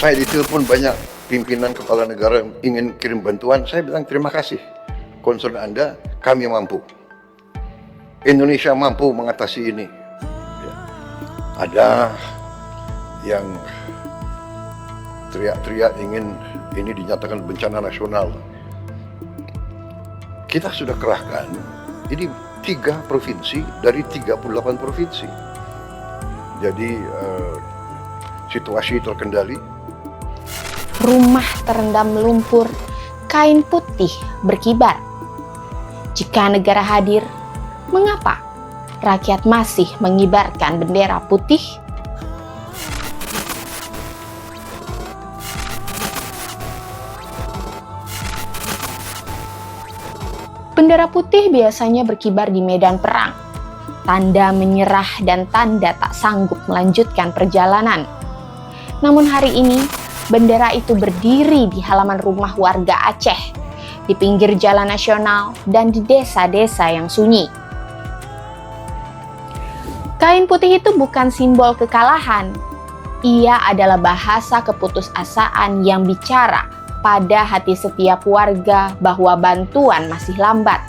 Saya ditelepon banyak pimpinan kepala negara yang ingin kirim bantuan. Saya bilang terima kasih. Concern Anda, kami mampu. Indonesia mampu mengatasi ini. Ya. Ada yang teriak-teriak ingin ini dinyatakan bencana nasional. Kita sudah kerahkan, ini 3 provinsi dari 38 provinsi. Jadi situasi terkendali. Rumah terendam lumpur, kain putih berkibar. Jika negara hadir, mengapa rakyat masih mengibarkan bendera putih? Bendera putih biasanya berkibar di medan perang, tanda menyerah dan tanda tak sanggup melanjutkan perjalanan. Namun hari ini, bendera itu berdiri di halaman rumah warga Aceh, di pinggir jalan nasional, dan di desa-desa yang sunyi. Kain putih itu bukan simbol kekalahan. Ia adalah bahasa keputusasaan yang bicara pada hati setiap warga bahwa bantuan masih lambat,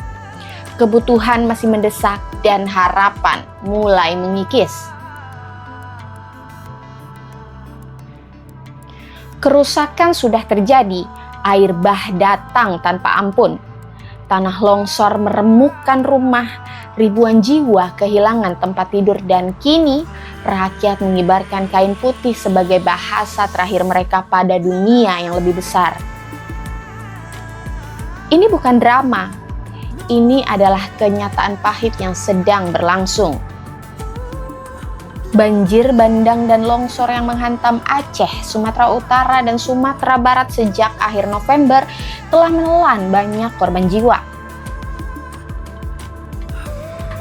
kebutuhan masih mendesak, dan harapan mulai mengikis. Kerusakan sudah terjadi, air bah datang tanpa ampun. Tanah longsor meremukkan rumah, ribuan jiwa kehilangan tempat tidur, dan kini rakyat mengibarkan kain putih sebagai bahasa terakhir mereka pada dunia yang lebih besar. Ini bukan drama, ini adalah kenyataan pahit yang sedang berlangsung. Banjir bandang dan longsor yang menghantam Aceh, Sumatera Utara, dan Sumatera Barat sejak akhir November telah menelan banyak korban jiwa.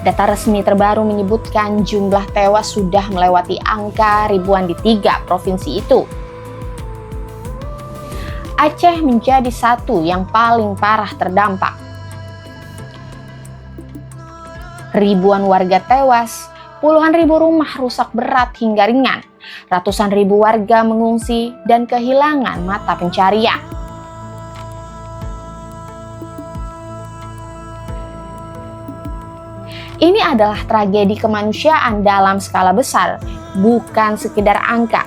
Data resmi terbaru menyebutkan jumlah tewas sudah melewati angka ribuan di 3 provinsi itu. Aceh menjadi satu yang paling parah terdampak. Ribuan warga tewas, puluhan ribu rumah rusak berat hingga ringan, ratusan ribu warga mengungsi dan kehilangan mata pencarian. Ini adalah tragedi kemanusiaan dalam skala besar, bukan sekedar angka.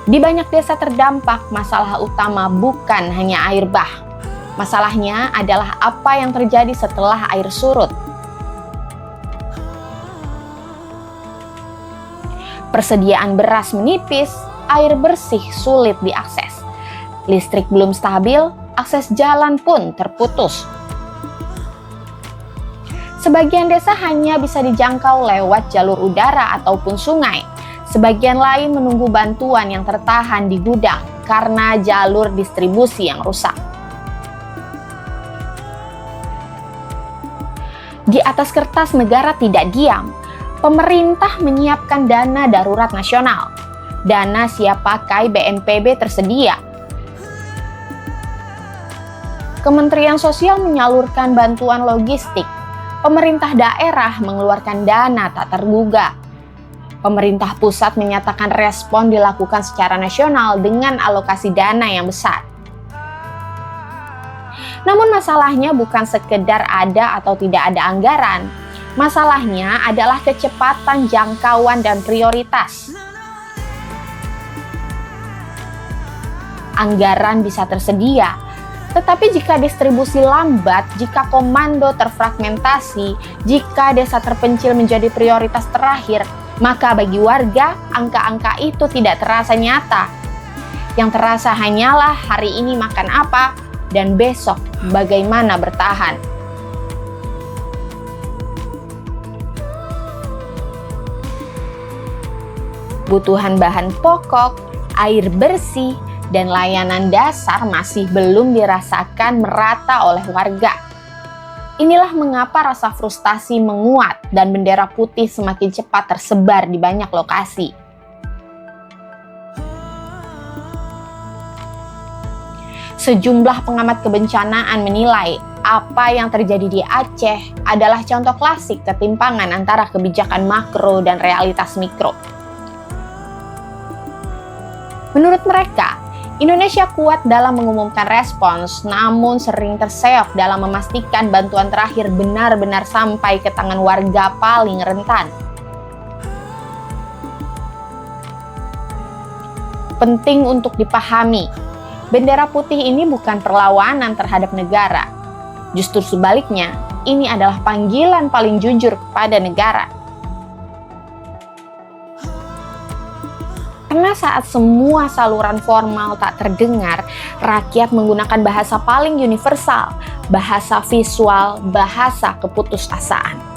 Di banyak desa terdampak, masalah utama bukan hanya air bah. Masalahnya adalah apa yang terjadi setelah air surut. Persediaan beras menipis, air bersih sulit diakses. Listrik belum stabil, akses jalan pun terputus. Sebagian desa hanya bisa dijangkau lewat jalur udara ataupun sungai. Sebagian lain menunggu bantuan yang tertahan di gudang karena jalur distribusi yang rusak. Di atas kertas negara tidak diam. Pemerintah menyiapkan dana darurat nasional. Dana siap pakai BNPB tersedia. Kementerian Sosial menyalurkan bantuan logistik. Pemerintah daerah mengeluarkan dana tak terduga. Pemerintah pusat menyatakan respon dilakukan secara nasional dengan alokasi dana yang besar. Namun masalahnya bukan sekedar ada atau tidak ada anggaran. Masalahnya adalah kecepatan jangkauan dan prioritas. Anggaran bisa tersedia, tetapi jika distribusi lambat, jika komando terfragmentasi, jika desa terpencil menjadi prioritas terakhir, maka bagi warga, angka-angka itu tidak terasa nyata. Yang terasa hanyalah hari ini makan apa, dan besok bagaimana bertahan. Kebutuhan bahan pokok, air bersih, dan layanan dasar masih belum dirasakan merata oleh warga. Inilah mengapa rasa frustasi menguat dan bendera putih semakin cepat tersebar di banyak lokasi. Sejumlah pengamat kebencanaan menilai apa yang terjadi di Aceh adalah contoh klasik ketimpangan antara kebijakan makro dan realitas mikro. Menurut mereka, Indonesia kuat dalam mengumumkan respons, namun sering terseok dalam memastikan bantuan terakhir benar-benar sampai ke tangan warga paling rentan. Penting untuk dipahami, bendera putih ini bukan perlawanan terhadap negara. Justru sebaliknya, ini adalah panggilan paling jujur kepada negara. Karena saat semua saluran formal tak terdengar, rakyat menggunakan bahasa paling universal, bahasa visual, bahasa keputusasaan.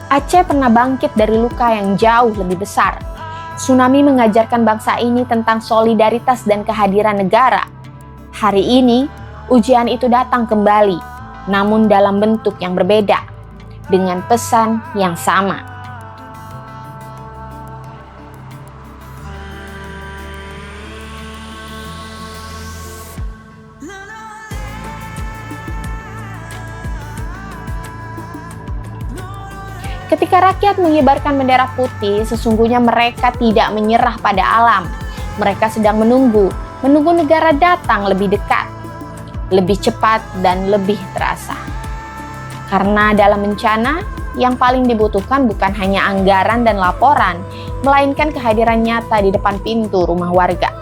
Aceh pernah bangkit dari luka yang jauh lebih besar. Tsunami mengajarkan bangsa ini tentang solidaritas dan kehadiran negara. Hari ini, ujian itu datang kembali, namun dalam bentuk yang berbeda, dengan pesan yang sama. Ketika rakyat mengibarkan bendera putih, sesungguhnya mereka tidak menyerah pada alam. Mereka sedang menunggu negara datang lebih dekat, lebih cepat, dan lebih terasa. Karena dalam bencana, yang paling dibutuhkan bukan hanya anggaran dan laporan, melainkan kehadiran nyata di depan pintu rumah warga.